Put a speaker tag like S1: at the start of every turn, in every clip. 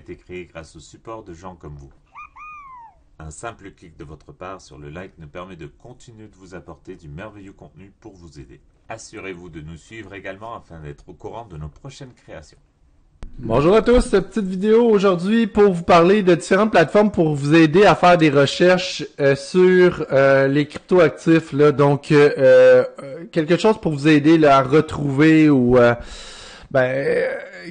S1: été créé grâce au support de gens comme vous. Un simple clic de votre part sur le like nous permet de continuer de vous apporter du merveilleux contenu pour vous aider. Assurez-vous de nous suivre également afin d'être au courant de nos prochaines créations.
S2: Bonjour à tous, cette petite vidéo aujourd'hui pour vous parler de différentes plateformes pour vous aider à faire des recherches sur les cryptoactifs. Donc, quelque chose pour vous aider là, à retrouver ou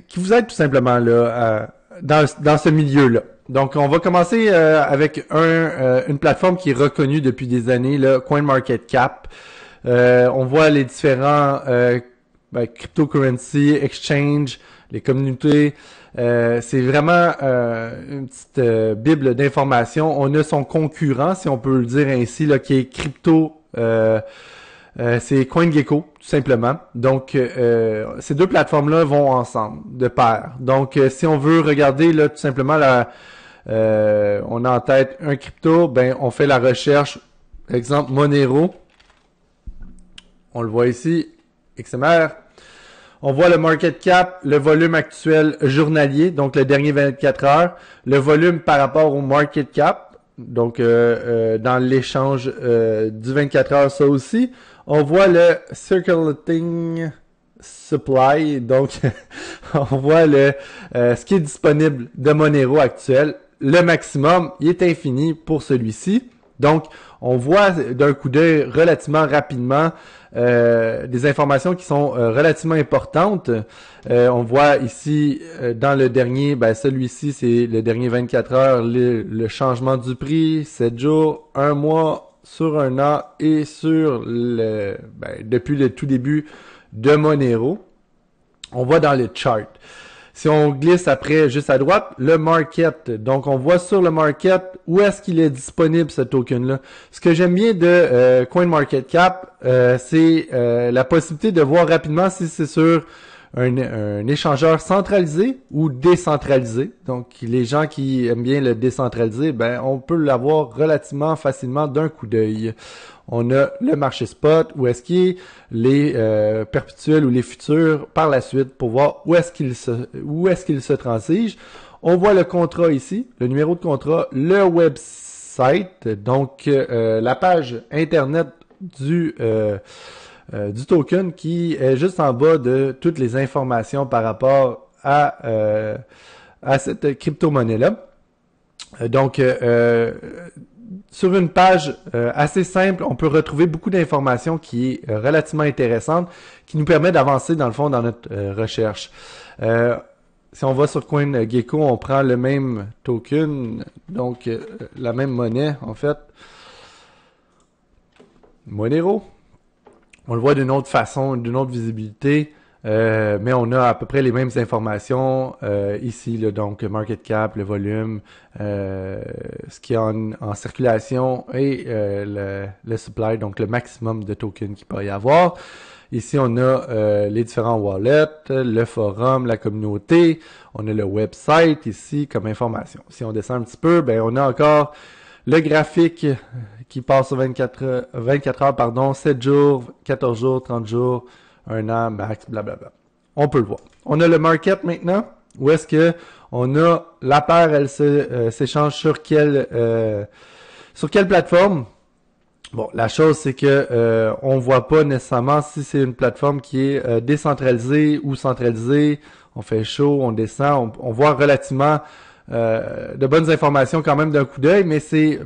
S2: qui vous aide tout simplement là, dans ce milieu-là. Donc, on va commencer avec une plateforme qui est reconnue depuis des années, là, CoinMarketCap. On voit les différents cryptocurrency, exchange, les communautés. C'est vraiment une petite bible d'informations. On a son concurrent, si on peut le dire ainsi, là, qui est crypto. C'est CoinGecko, tout simplement. Donc, ces deux plateformes-là vont ensemble, de pair. Donc, si on veut regarder là, tout simplement, on a en tête un crypto, on fait la recherche, exemple Monero. On le voit ici, XMR. On voit le market cap, le volume actuel journalier, donc le dernier 24 heures, le volume par rapport au market cap, donc dans l'échange du 24 heures, ça aussi. On voit le circulating supply, donc on voit ce qui est disponible de Monero actuel. Le maximum, il est infini pour celui-ci. Donc, on voit d'un coup d'œil relativement rapidement des informations qui sont relativement importantes. On voit ici dans le dernier, celui-ci c'est le dernier 24 heures, le changement du prix, 7 jours, 1 mois, sur 1 an et sur depuis le tout début de Monero. On voit dans le chart. Si on glisse après, juste à droite, le market. Donc, on voit sur le market où est-ce qu'il est disponible, ce token-là. Ce que j'aime bien de CoinMarketCap, c'est la possibilité de voir rapidement si c'est sur un échangeur centralisé ou décentralisé. Donc, les gens qui aiment bien le décentralisé, on peut l'avoir relativement facilement d'un coup d'œil. On a le marché spot, où est-ce qu'il est, les perpétuels ou les futurs par la suite pour voir où est-ce qu'il se transige. On voit le contrat ici, le numéro de contrat, le website, donc la page internet du token qui est juste en bas de toutes les informations par rapport à cette crypto-monnaie-là. Donc, sur une page assez simple, on peut retrouver beaucoup d'informations qui est relativement intéressante, qui nous permet d'avancer dans le fond dans notre recherche. Si on va sur CoinGecko, on prend le même token, donc la même monnaie en fait, Monero. On le voit d'une autre façon, d'une autre visibilité, mais on a à peu près les mêmes informations ici, là, donc market cap, le volume, ce qui est en circulation et le supply, donc le maximum de tokens qu'il peut y avoir. Ici, on a les différents wallets, le forum, la communauté, on a le website ici comme information. Si on descend un petit peu, on a encore le graphique qui passe sur 24 heures, 7 jours, 14 jours, 30 jours, 1 an, max, blablabla. On peut le voir. On a le market maintenant, où est-ce que on a la paire, elle s'échange sur quelle plateforme. Bon, la chose c'est que on voit pas nécessairement si c'est une plateforme qui est décentralisée ou centralisée. On fait chaud, on descend, on voit relativement de bonnes informations quand même d'un coup d'œil, mais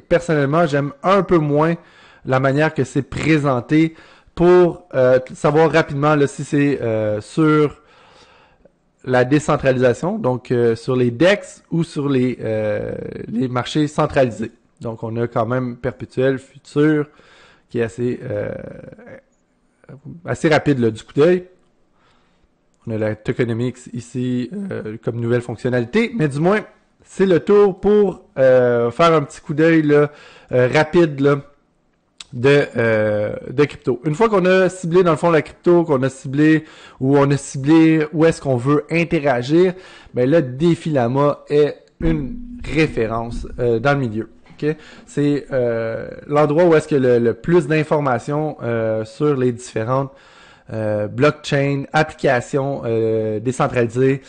S2: personnellement, j'aime un peu moins la manière que c'est présenté pour savoir rapidement là, si c'est sur la décentralisation, donc sur les DEX ou sur les marchés centralisés. Donc, on a quand même perpétuel, futur, qui est assez rapide là, du coup d'œil. On a la tokenomics ici comme nouvelle fonctionnalité, mais du moins, c'est le tour pour faire un petit coup d'œil rapide là, de crypto. Une fois qu'on a ciblé dans le fond la crypto, qu'on a ciblé où est-ce qu'on veut interagir, là, DefiLlama est une référence dans le milieu. Okay? C'est l'endroit où est-ce que le plus d'informations sur les différentes blockchain, applications décentralisées.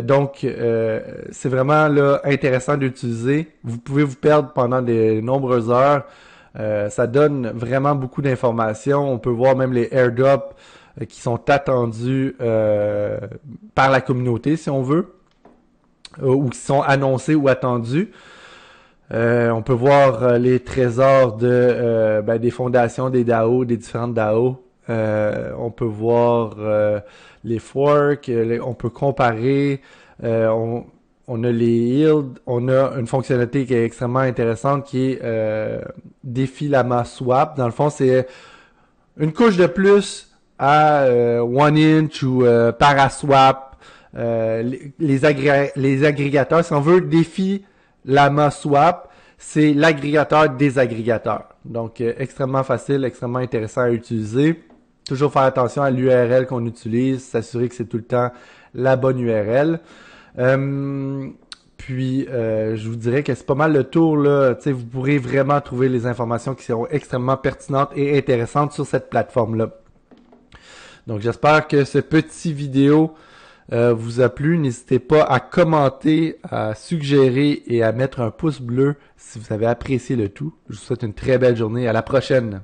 S2: Donc, c'est vraiment là intéressant d'utiliser. Vous pouvez vous perdre pendant de nombreuses heures. Ça donne vraiment beaucoup d'informations. On peut voir même les airdrops qui sont attendus par la communauté, si on veut, ou qui sont annoncés ou attendus. On peut voir les trésors des fondations des DAO, des différentes DAO. On peut voir les forks, on peut comparer, on a les yields, on a une fonctionnalité qui est extrêmement intéressante qui est défi Llama Swap. Dans le fond, c'est une couche de plus à OneInch ou Paraswap. Les agrégateurs, si on veut, défi Llama Swap, c'est l'agrégateur des agrégateurs. Donc, extrêmement facile, extrêmement intéressant à utiliser. Toujours faire attention à l'URL qu'on utilise, s'assurer que c'est tout le temps la bonne URL. Puis, je vous dirais que c'est pas mal le tour, là. Tu sais, vous pourrez vraiment trouver les informations qui seront extrêmement pertinentes et intéressantes sur cette plateforme-là. Donc, j'espère que ce petit vidéo vous a plu. N'hésitez pas à commenter, à suggérer et à mettre un pouce bleu si vous avez apprécié le tout. Je vous souhaite une très belle journée. À la prochaine!